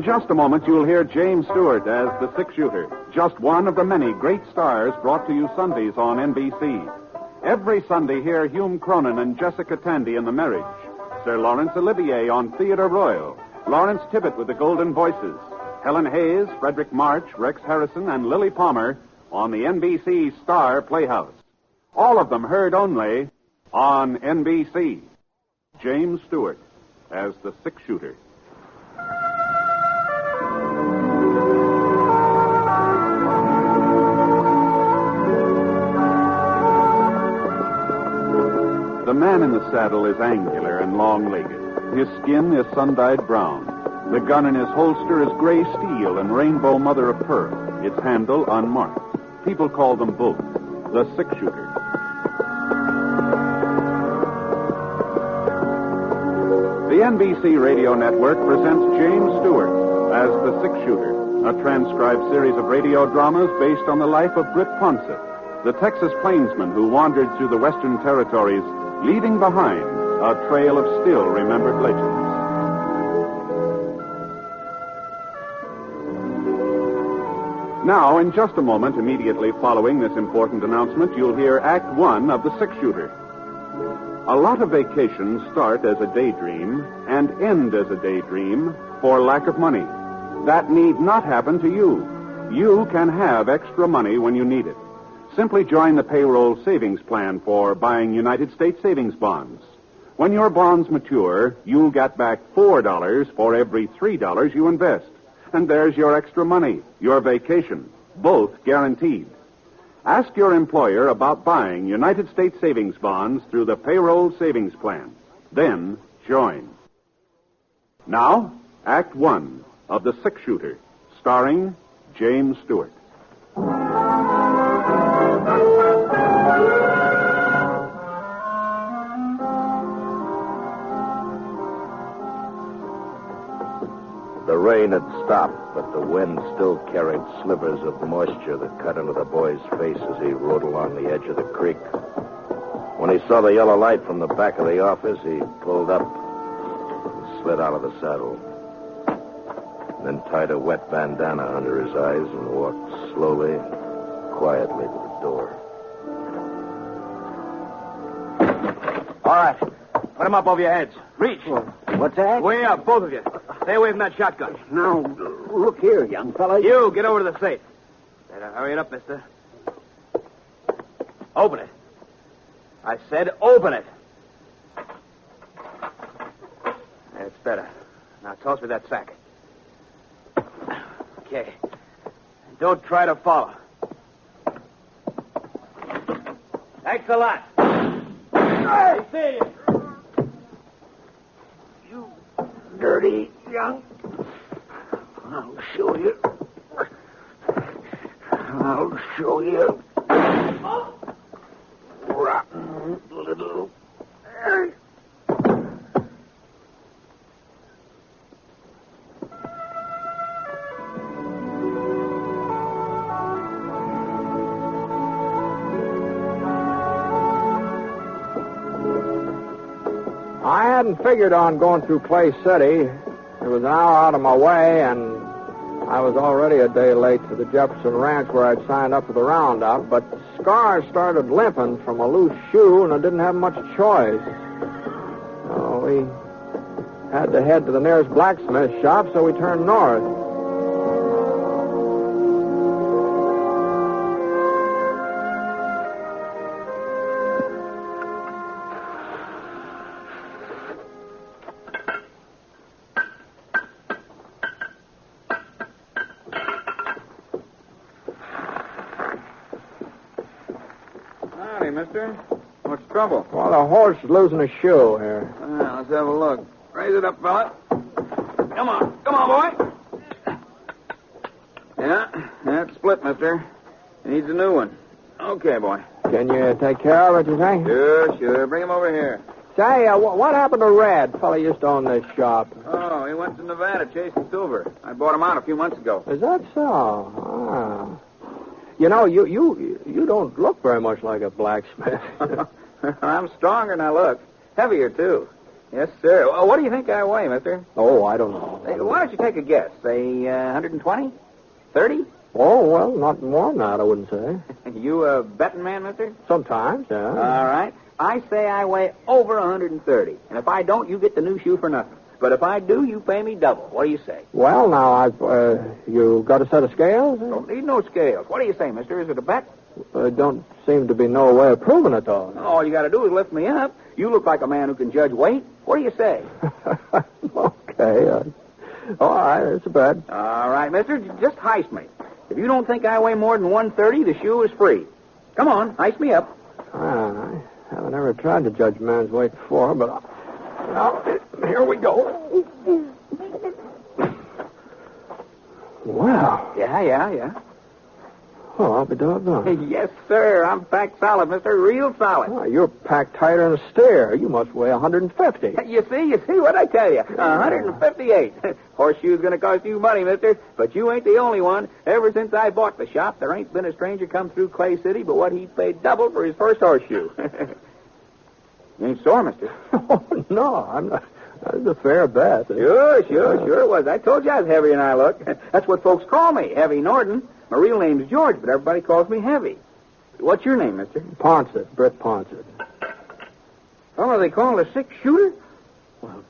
In just a moment, you'll hear James Stewart as the six-shooter, just one of the many great stars brought to you Sundays on NBC. Every Sunday, hear Hume Cronin and Jessica Tandy in The Marriage, Sir Laurence Olivier on Theatre Royal, Lawrence Tibbett with the Golden Voices, Helen Hayes, Frederick March, Rex Harrison, and Lily Palmer on the NBC Star Playhouse. All of them heard only on NBC. James Stewart as the six-shooter. The man in the saddle is angular and long-legged. His skin is sun-dyed brown. The gun in his holster is gray steel and rainbow mother of pearl, its handle unmarked. People call them both the six-shooter. The NBC Radio Network presents James Stewart as the six-shooter, a transcribed series of radio dramas based on the life of Britt Ponsett, the Texas plainsman who wandered through the Western Territories, leaving behind a trail of still-remembered legends. Now, in just a moment, immediately following this important announcement, you'll hear Act One of The Six-Shooter. A lot of vacations start as a daydream and end as a daydream for lack of money. That need not happen to you. You can have extra money when you need it. Simply join the payroll savings plan for buying United States savings bonds. When your bonds mature, you'll get back $4 for every $3 you invest. And there's your extra money, your vacation, both guaranteed. Ask your employer about buying United States savings bonds through the payroll savings plan. Then join. Now, Act One of The Six-Shooter, starring James Stewart. The rain had stopped, but the wind still carried slivers of moisture that cut into the boy's face as he rode along the edge of the creek. When he saw the yellow light from the back of the office, he pulled up and slid out of the saddle. Then tied a wet bandana under his eyes and walked slowly, quietly to the door. All right. Put him up over your heads. Reach. What's that? Way up, both of you. Stay away from that shotgun. Now, look here, young fella. You, get over to the safe. Better hurry it up, mister. Open it. I said open it. That's better. Now, toss me that sack. Okay. Don't try to follow. Thanks a lot. Hey, see you. Dirty young. I'll show you. I'll show you. Rotten little. I hadn't figured on going through Clay City. It was an hour out of my way, and I was already a day late to the Jefferson Ranch where I'd signed up for the roundup, but scars started limping from a loose shoe, and I didn't have much choice. So we had to head to the nearest blacksmith shop, so we turned north. Mister. What's the trouble? Well, the horse is losing a shoe here. Let's have a look. Raise it up, fella. Come on, boy. Yeah, it's split, mister. He needs a new one. Okay, boy. Can you take care of it, you think? Sure. Bring him over here. Say, what happened to Red? Fella used to own this shop. Oh, he went to Nevada chasing silver. I bought him out a few months ago. Is that so? Ah. You know, you don't look very much like a blacksmith. I'm stronger than I look. Heavier, too. Yes, sir. Well, what do you think I weigh, mister? Oh, I don't know. Hey, why don't you take a guess? Say 120? 30? Oh, well, not more than that, I wouldn't say. You a betting man, mister? Sometimes, yeah. All right. I say I weigh over 130. And if I don't, you get the new shoe for nothing. But if I do, you pay me double. What do you say? Well, now, you got a set of scales? Don't need no scales. What do you say, mister? Is it a bet? Don't seem to be no way of proving it, though. All you got to do is lift me up. You look like a man who can judge weight. What do you say? Okay. All right, it's a bet. All right, mister. Just heist me. If you don't think I weigh more than 130, the shoe is free. Come on, heist me up. I haven't ever tried to judge a man's weight before, but... Well, here we go. Wow. Yeah. Oh, I'll be doggone. Yes, sir. I'm packed solid, mister. Real solid. Oh, you're packed tighter than a steer. You must weigh 150. You see what I tell you? 158. Horseshoe's going to cost you money, mister. But you ain't the only one. Ever since I bought the shop, there ain't been a stranger come through Clay City but what he paid double for his first horseshoe. You ain't sore, mister? Oh, no, I'm not. That's a fair bet. Sure it was. I told you I was heavier than I look. That's what folks call me, Heavy Norden. My real name's George, but everybody calls me Heavy. What's your name, mister? Ponset, Britt Ponset. Oh, they call it a six-shooter? Well,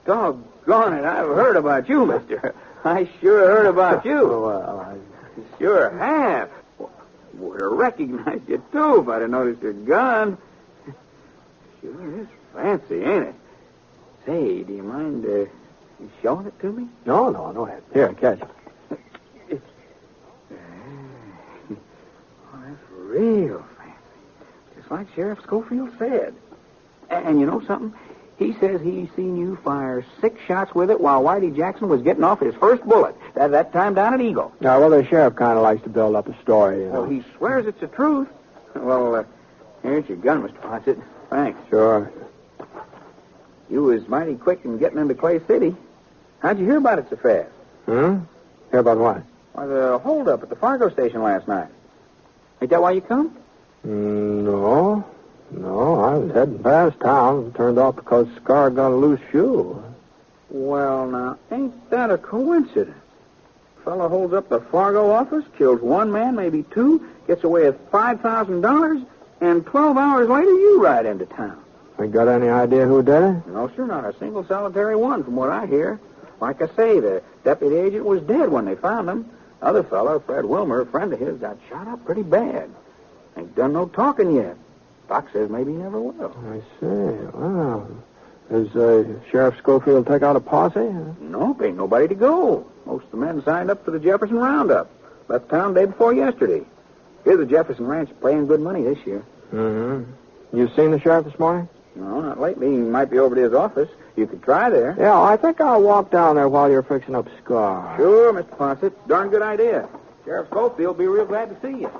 doggone it, I've heard about you, mister. I sure heard about you. Well, I sure have. Would have recognized you, too, if I'd have noticed your gun. Sure is fancy, ain't it? Say, do you mind showing it to me? No. Here, catch it. Oh, that's real fancy. Just like Sheriff Scofield said. And you know something? He says he's seen you fire 6 shots with it while Whitey Jackson was getting off his first bullet. That time down at Eagle. Yeah, well, the sheriff kind of likes to build up a story, you know. Well, he swears it's the truth. Well, here's your gun, Mr. Ponset. Thanks. Sure. You was mighty quick in getting into Clay City. How'd you hear about it so fast? Hear about what? Why, the holdup at the Fargo station last night. Ain't that why you come? No, I was heading past town and turned off because Scar got a loose shoe. Well, now, ain't that a coincidence? Fellow holds up the Fargo office, kills one man, maybe 2, gets away with $5,000, and 12 hours later you ride into town. You got any idea who did it? No, sir, not a single solitary one from what I hear. Like I say, the deputy agent was dead when they found him. Other fellow, Fred Wilmer, a friend of his, got shot up pretty bad. Ain't done no talking yet. Doc says maybe he never will. I see. Wow. Does Sheriff Scofield take out a posse? Nope, ain't nobody to go. Most of the men signed up for the Jefferson Roundup. Left town day before yesterday. Here's the Jefferson Ranch paying good money this year. Mm-hmm. You seen the sheriff this morning? No, not lately. He might be over to his office. You could try there. Yeah, I think I'll walk down there while you're fixing up Scar. Sure, Mr. Ponset. Darn good idea. Sheriff Scofield will be real glad to see you.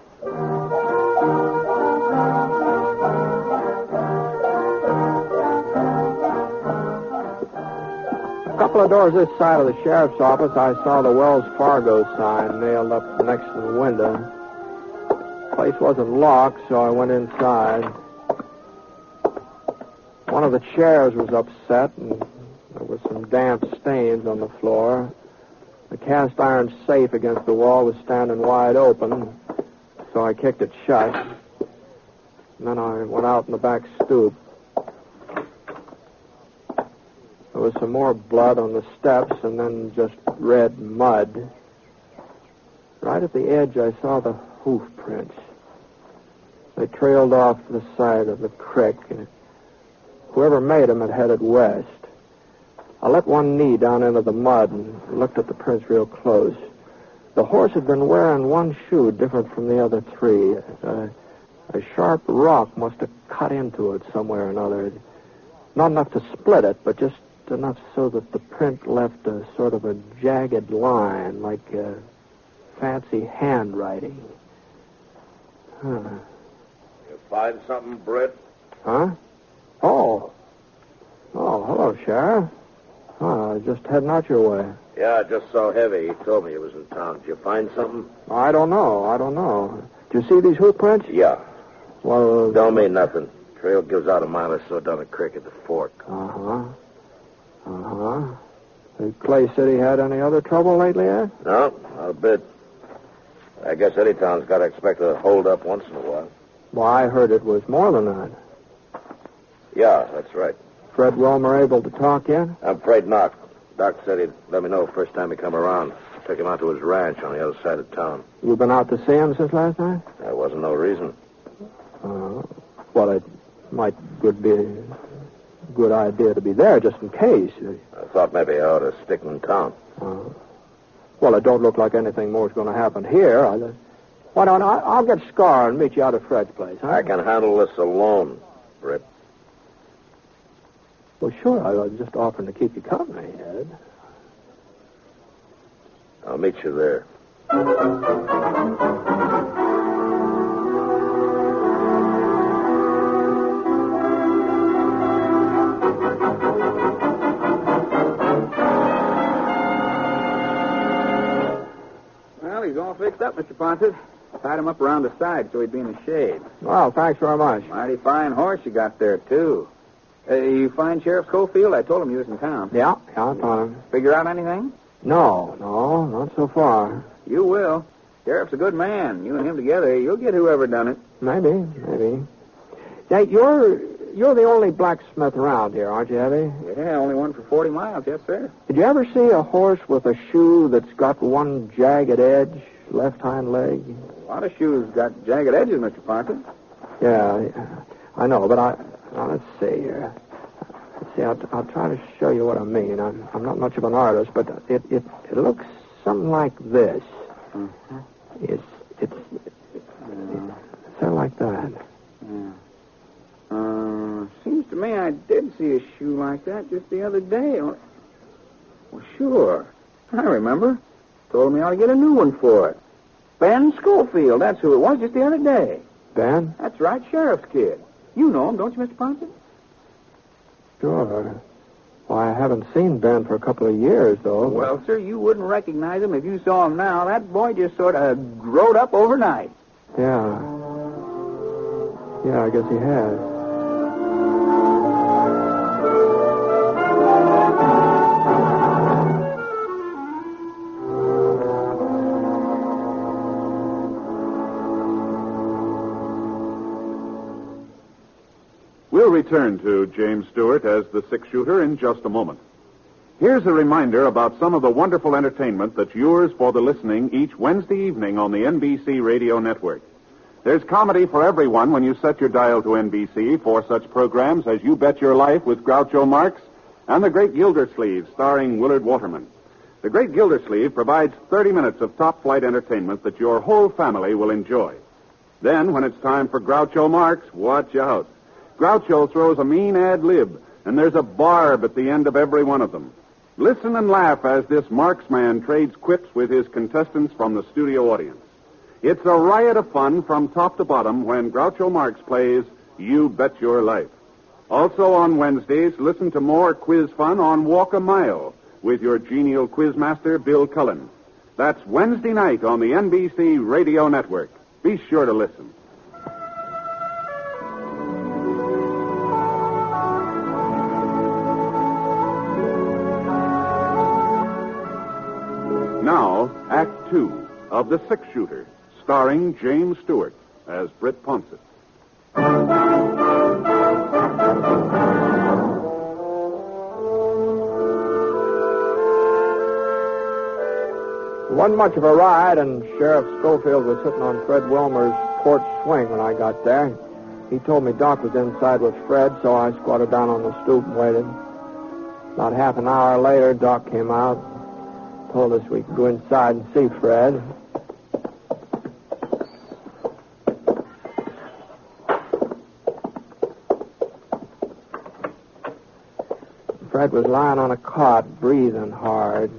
A couple of doors this side of the sheriff's office, I saw the Wells Fargo sign nailed up next to the window. The place wasn't locked, so I went inside. One of the chairs was upset, and there was some damp stains on the floor. The cast iron safe against the wall was standing wide open, so I kicked it shut. And then I went out in the back stoop. There was some more blood on the steps, and then just red mud. Right at the edge, I saw the hoof prints. They trailed off the side of the creek, and whoever made them had headed west. I let one knee down into the mud and looked at the prints real close. The horse had been wearing one shoe different from the other 3. A sharp rock must have cut into it somewhere or another. Not enough to split it, but just enough so that the print left a sort of a jagged line, like fancy handwriting. You find something, Britt? Huh? Oh, hello, Sheriff. Oh, I was just heading out your way. Yeah, I just saw Heavy. He told me he was in town. Did you find something? I don't know. Did you see these hoof prints? Yeah. Well... Don't mean nothing. Trail gives out a mile or so down the creek at the fork. Uh-huh. Uh-huh. Has Clay City had any other trouble lately, Ed? No, not a bit. I guess any town's got to expect a hold-up once in a while. Well, I heard it was more than that. Yeah, that's right. Fred Wilmer able to talk yet? I'm afraid not. Doc said he'd let me know first time he come around. Took him out to his ranch on the other side of town. You been out to see him since last night? There wasn't no reason. Well, it might be a good idea to be there just in case. I thought maybe I ought to stick in town. Well, it don't look like anything more is going to happen here. Why don't I'll get Scar and meet you out at Fred's place, huh? I can handle this alone, Britt. Well, sure. I was just offering to keep you company, Ed. I'll meet you there. Well, he's all fixed up, Mr. Ponset. Tied him up around the side so he'd be in the shade. Well, thanks very much. Mighty fine horse you got there, too. You find Sheriff Scofield? I told him you was in town. Yeah, I found him. Figure out anything? No, not so far. You will. Sheriff's a good man. You and him together, you'll get whoever done it. Maybe. Say, you're the only blacksmith around here, aren't you, Evie? Yeah, only one for 40 miles, yes, sir. Did you ever see a horse with a shoe that's got one jagged edge, left hind leg? A lot of shoes got jagged edges, Mr. Ponset. Yeah, I know, but now, let's see here. Let's see, I'll try to show you what I mean. I'm not much of an artist, but it looks something like this. Mm-hmm. It's sort of like that. Yeah. Seems to me I did see a shoe like that just the other day. Well, sure. I remember. Told me I ought to get a new one for it. Ben Scofield, that's who it was, just the other day. Ben? That's right, Sheriff's kid. You know him, don't you, Mr. Ponset? Sure. Well, I haven't seen Ben for a couple of years, though. Well, sir, you wouldn't recognize him if you saw him now. That boy just sort of growed up overnight. Yeah. Yeah, I guess he has. We'll return to James Stewart as the six-shooter in just a moment. Here's a reminder about some of the wonderful entertainment that's yours for the listening each Wednesday evening on the NBC Radio Network. There's comedy for everyone when you set your dial to NBC for such programs as You Bet Your Life with Groucho Marx and The Great Gildersleeve starring Willard Waterman. The Great Gildersleeve provides 30 minutes of top-flight entertainment that your whole family will enjoy. Then, when it's time for Groucho Marx, watch out. Groucho throws a mean ad lib, and there's a barb at the end of every one of them. Listen and laugh as this marksman trades quips with his contestants from the studio audience. It's a riot of fun from top to bottom when Groucho Marx plays You Bet Your Life. Also on Wednesdays, listen to more quiz fun on Walk a Mile with your genial quizmaster, Bill Cullen. That's Wednesday night on the NBC Radio Network. Be sure to listen. Now, Act 2 of The Six-Shooter, starring James Stewart as Britt Ponset. Wasn't much of a ride, and Sheriff Scofield was sitting on Fred Wilmer's porch swing when I got there. He told me Doc was inside with Fred, so I squatted down on the stoop and waited. About half an hour later, Doc came out, told us we could go inside and see Fred. Fred was lying on a cot, breathing hard.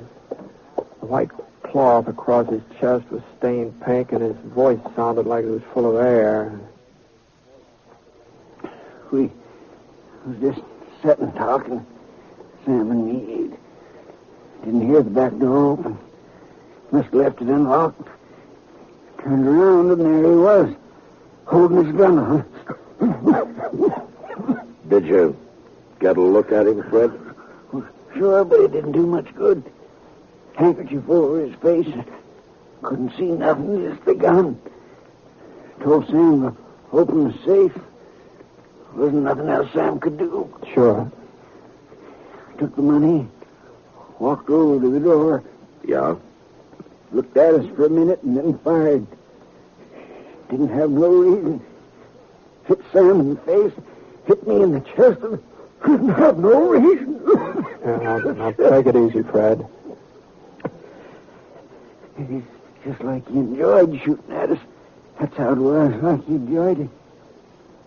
The white cloth across his chest was stained pink, and his voice sounded like it was full of air. We was just sitting talking, Sam and me. Didn't hear the back door open. Must have left it unlocked. Turned around, and there he was, holding his gun on. Did you get a look at him, Fred? Sure, but it didn't do much good. Handkerchief over his face. Couldn't see nothing, just the gun. Told Sam to open the safe. Wasn't nothing else Sam could do. Sure. Took the money, walked over to the door, Yeah? looked at us for a minute, and then fired. Didn't have no reason. Hit Sam in the face, hit me in the chest, and didn't have no reason. Now take it easy, Fred. It's just like he enjoyed shooting at us. That's how it was, like he enjoyed it.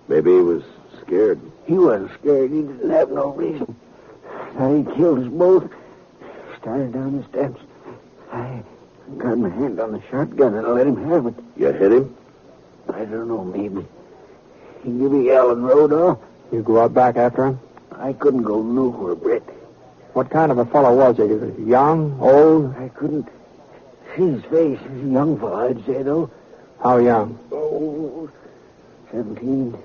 Maybe he was scared. He wasn't scared. He didn't have no reason. Thought he killed us both. Started down the steps. I got my hand on the shotgun and let him have it. You hit him? I don't know, maybe. He gave a yell and rode off. You go out back after him? I couldn't go nowhere, Brett. What kind of a fellow was he? Young? Old? I couldn't see his face. He's a young fellow, I'd say, though. How young? Oh, 17,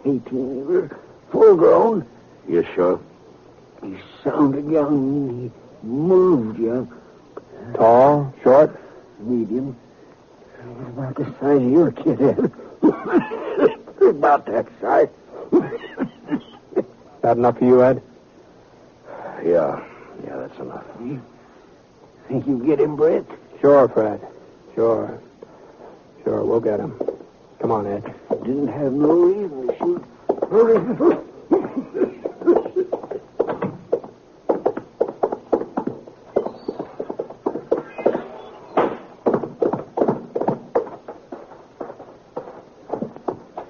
18. He was full grown. You sure? He sounded young. He moved young. Tall? Short? Medium. About the size of your kid, Ed. About that size. That enough for you, Ed? Yeah, that's enough. Think you get him, Brett? Sure, Fred. Sure, we'll get him. Come on, Ed. Didn't have no reason to shoot. Hurry.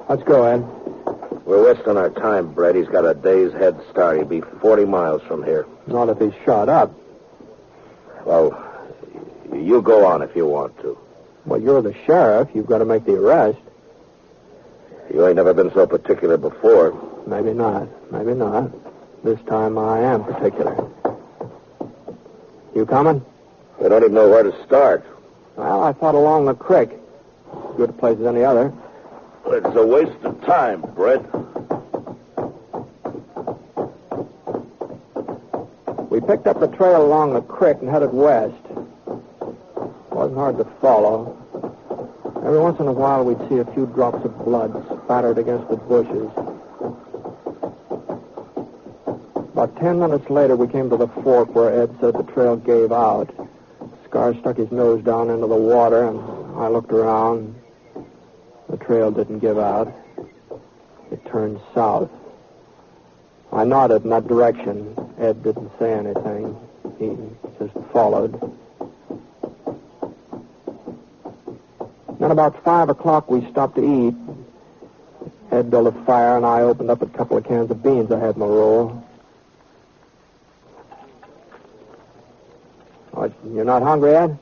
Let's go, Ed. We're wasting our time, Brett. He's got a day's head start. He'll be 40 miles from here. Not if he's shot up. Well, you go on if you want to. Well, you're the sheriff. You've got to make the arrest. You ain't never been so particular before. Maybe not. This time I am particular. You coming? We don't even know where to start. Well, I thought along the creek. Good a place as any other. It's a waste of time, Brett. We picked up the trail along the creek and headed west. Wasn't hard to follow. Every once in a while, we'd see a few drops of blood spattered against the bushes. About 10 minutes later, we came to the fork where Ed said the trail gave out. Scar stuck his nose down into the water, and I looked around. The trail didn't give out. It turned south. I nodded in that direction. Ed didn't say anything. He just followed. Then about 5 o'clock, we stopped to eat. Ed built a fire, and I opened up a couple of cans of beans I had in my roll. Oh, you're not hungry, Ed?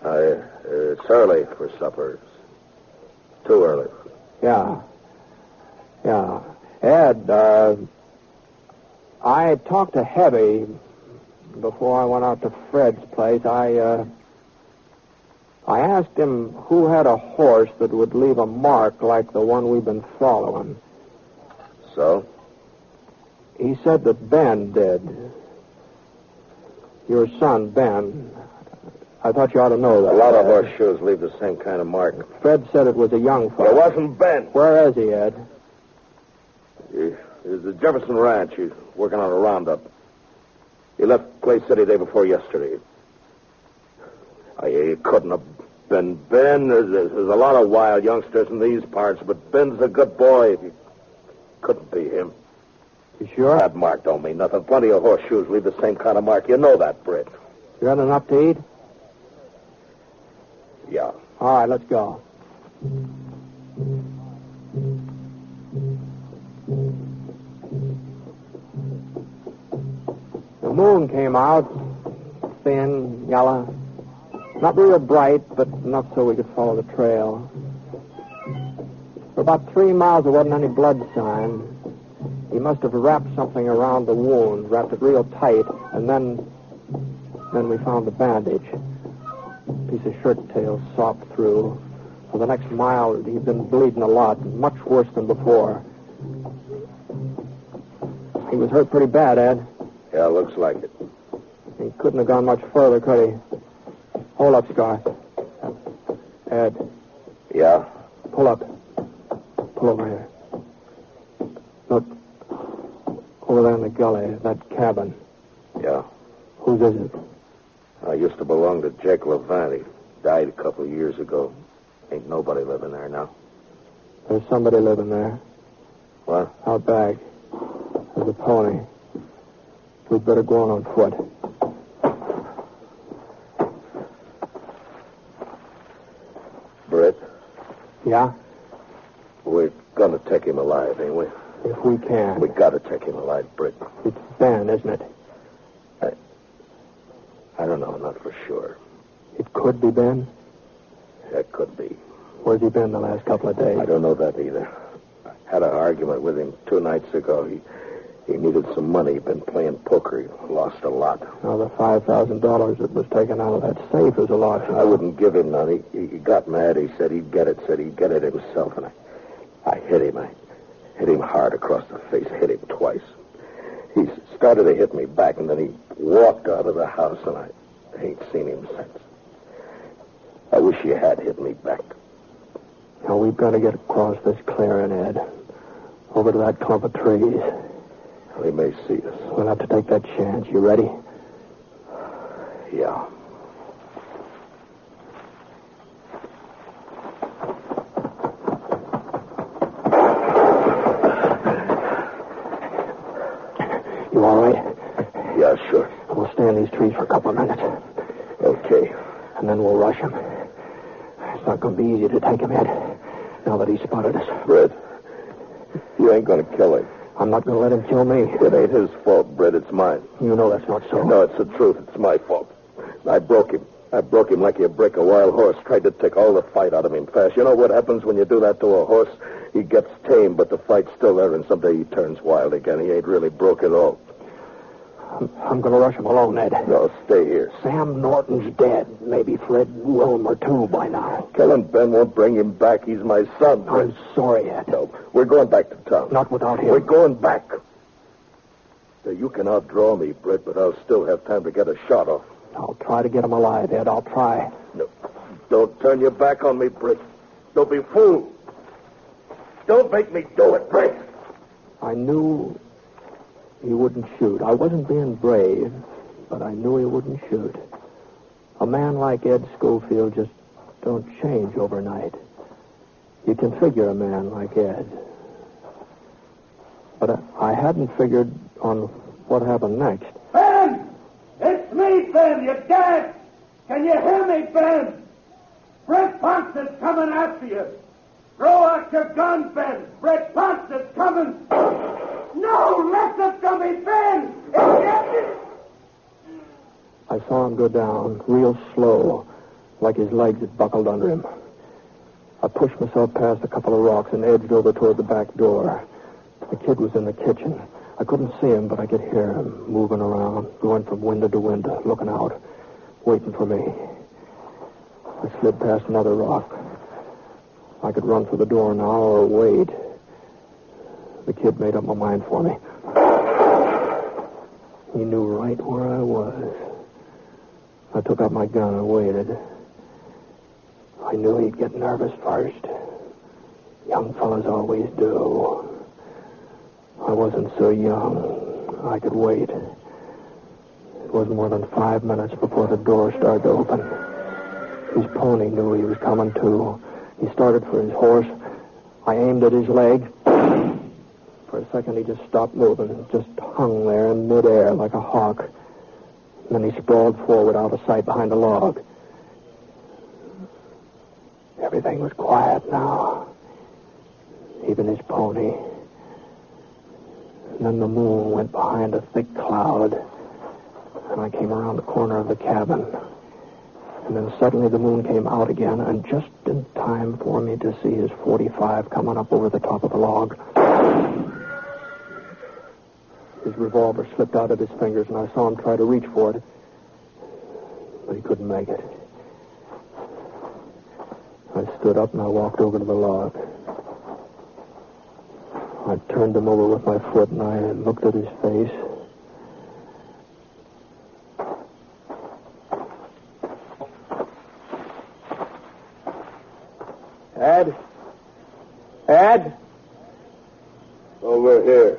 It's early for supper. It's too early. Yeah. Ed, I talked to Heavy before I went out to Fred's place. I asked him who had a horse that would leave a mark like the one we've been following. So? He said that Ben did. Your son, Ben. I thought you ought to know that. A lot of horseshoes leave the same kind of mark. Fred said it was a young fellow. It wasn't Ben. Where is he, Ed? He's at the Jefferson Ranch. He's working on a roundup. He left Clay City day before yesterday. It couldn't have been Ben. There's a lot of wild youngsters in these parts, but Ben's a good boy. It couldn't be him. You sure? That mark don't mean nothing. Plenty of horseshoes leave the same kind of mark. You know that, Britt. You got enough to eat? Yeah. All right, let's go. The moon came out, thin, yellow. Not real bright, but enough so we could follow the trail. For about 3 miles, there wasn't any blood sign. He must have wrapped something around the wound, wrapped it real tight, and then we found the bandage. A piece of shirt tail sopped through. For the next mile, he'd been bleeding a lot, much worse than before. He was hurt pretty bad, Ed. Yeah, looks like it. He couldn't have gone much further, could he? Hold up, Scar. Ed. Yeah? Pull up. Pull over here. Look. Over there in the gully, that cabin. Yeah. Whose is it? I used to belong to Jake Levant. He died a couple of years ago. Ain't nobody living there now. There's somebody living there. What? Out back. There's a pony. We'd better go on foot. Britt? Yeah? We're gonna take him alive, ain't we? If we can. We gotta take him alive, Britt. It's Ben, isn't it? I don't know, not for sure. It could be Ben? That could be. Where's he been the last couple of days? I don't know that either. I had an argument with him 2 nights ago. He needed some money. He'd been playing poker. He lost a lot. Now, the $5,000 that was taken out of that safe is a lot. I wouldn't give him none. He got mad. He said he'd get it. Said he'd get it himself. And I hit him. I hit him hard across the face. Hit him twice. He started to hit me back, and then he walked out of the house, and I ain't seen him since. I wish you had hit me back. Now, we've got to get across this clearing, Ed. Over to that clump of trees. They may see us. We'll have to take that chance. You ready? Yeah. You all right? Yeah, sure. We'll stay in these trees for a couple of minutes. Okay. And then we'll rush him. It's not going to be easy to take him, Ed, now that he's spotted us. Britt, you ain't going to kill him. I'm not going to let him kill me. It ain't his fault, Britt. It's mine. You know that's not so. No, it's the truth. It's my fault. I broke him. I broke him like you break a wild horse. Tried to take all the fight out of him fast. You know what happens when you do that to a horse? He gets tame, but the fight's still there, and someday he turns wild again. He ain't really broke at all. I'm going to rush him alone, Ed. No, stay here. Sam Norton's dead. Maybe Fred Wilmer, too, by now. Killing Ben won't bring him back. He's my son. I'm sorry, Ed. No, we're going back to town. Not without him. We're going back. Now, you can outdraw me, Britt, but I'll still have time to get a shot off. I'll try to get him alive, Ed. I'll try. No, don't turn your back on me, Britt. Don't be fooled. Don't make me do it, Britt. I knew he wouldn't shoot. I wasn't being brave, but I knew he wouldn't shoot. A man like Ed Scofield just don't change overnight. You can figure a man like Ed. But I hadn't figured on what happened next. Ben! It's me, Ben! You're dead! Can you hear me, Ben? Brett Ponce is coming after you. Throw out your gun, Ben! Brett Ponce is coming! No! Let the dummy, Ben! I saw him go down, real slow, like his legs had buckled under him. I pushed myself past a couple of rocks and edged over toward the back door. The kid was in the kitchen. I couldn't see him, but I could hear him moving around, going from window to window, looking out, waiting for me. I slid past another rock. I could run for the door now or wait. The kid made up my mind for me. He knew right where I was. I took out my gun and waited. I knew he'd get nervous first. Young fellas always do. I wasn't so young. I could wait. It wasn't more than 5 minutes before the door started to open. His pony knew he was coming, too. He started for his horse. I aimed at his leg. For a second, he just stopped moving and just hung there in midair like a hawk. And then he sprawled forward out of sight behind a log. Everything was quiet now. Even his pony. And then the moon went behind a thick cloud. And I came around the corner of the cabin. And then suddenly the moon came out again, and just in time for me to see his .45 coming up over the top of the log. His revolver slipped out of his fingers, and I saw him try to reach for it. But he couldn't make it. I stood up and I walked over to the log. I turned him over with my foot, and I looked at his face. Ed? Ed? Over here.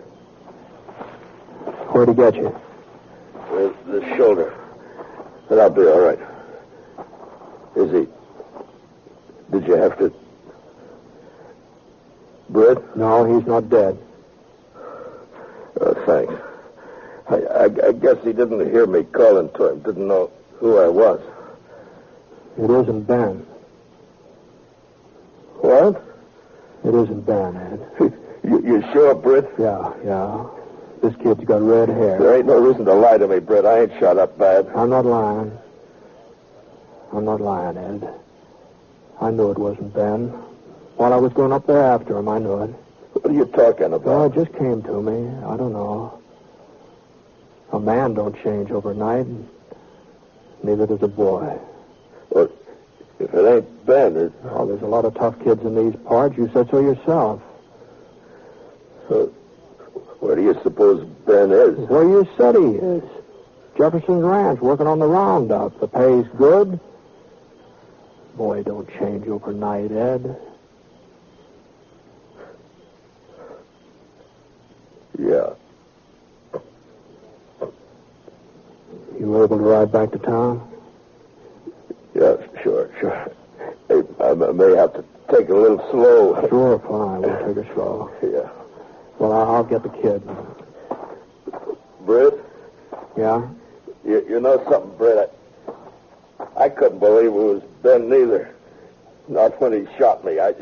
Where'd he get you? The shoulder. But I'll be all right. Is he... Did you have to... Britt? No, he's not dead. Oh, thanks. I guess he didn't hear me calling to him. Didn't know who I was. It isn't Ben. What? It isn't Ben, Ed. You sure, Britt? Yeah. This kid's got red hair. There ain't no reason to lie to me, Britt. I ain't shot up bad. I'm not lying. Ed. I knew it wasn't Ben. While I was going up there after him, I knew it. What are you talking about? Well, it just came to me. I don't know. A man don't change overnight. Neither does a boy. Well, if it ain't Ben, there's a lot of tough kids in these parts. You said so yourself. So, where do you suppose Ben is? Where you said he is. Jefferson's Ranch, working on the roundup. The pay's good. Boy, don't change overnight, Ed. Yeah. You were able to ride back to town? Yeah, sure. Hey, I may have to take it a little slow. Sure, fine. We'll take it slow. Yeah. Well, I'll get the kid. Britt? Yeah? You know something, Britt? I couldn't believe it was Ben neither. Not when he shot me. I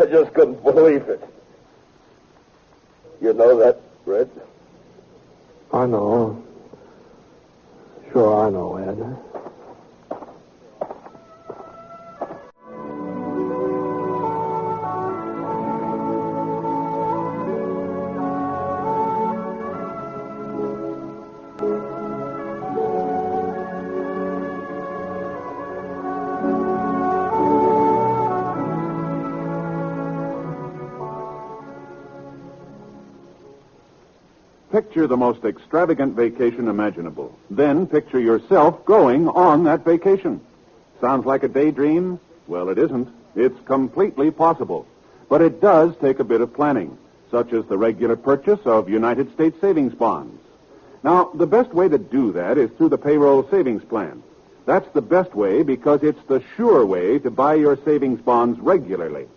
just couldn't believe it. You know that, Britt? I know. Sure, I know, Ed. Picture the most extravagant vacation imaginable. Then picture yourself going on that vacation. Sounds like a daydream? Well, it isn't. It's completely possible. But it does take a bit of planning, such as the regular purchase of United States savings bonds. Now, the best way to do that is through the payroll savings plan. That's the best way because it's the sure way to buy your savings bonds regularly.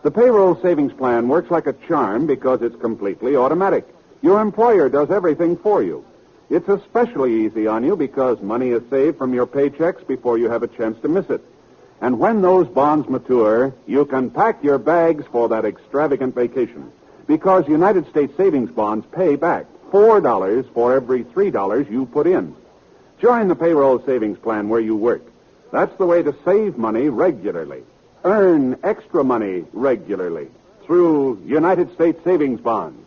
The payroll savings plan works like a charm because it's completely automatic. Your employer does everything for you. It's especially easy on you because money is saved from your paychecks before you have a chance to miss it. And when those bonds mature, you can pack your bags for that extravagant vacation because United States savings bonds pay back $4 for every $3 you put in. Join the payroll savings plan where you work. That's the way to save money regularly. Earn extra money regularly through United States savings bonds.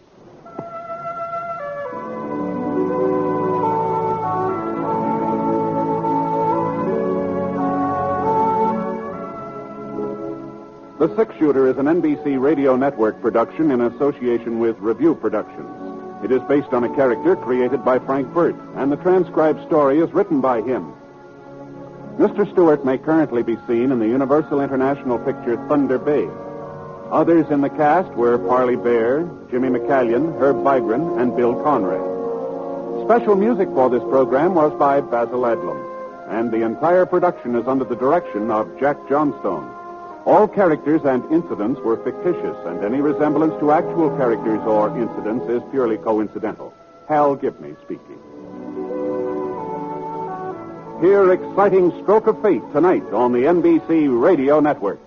The Six Shooter is an NBC Radio Network production in association with Review Productions. It is based on a character created by Frank Burt, and the transcribed story is written by him. Mr. Stewart may currently be seen in the Universal International picture Thunder Bay. Others in the cast were Parley Bear, Jimmy McCallion, Herb Bygren, and Bill Conrad. Special music for this program was by Basil Adlam, and the entire production is under the direction of Jack Johnstone. All characters and incidents were fictitious, and any resemblance to actual characters or incidents is purely coincidental. Hal Gibney speaking. Hear Exciting Stroke of Fate tonight on the NBC Radio Network.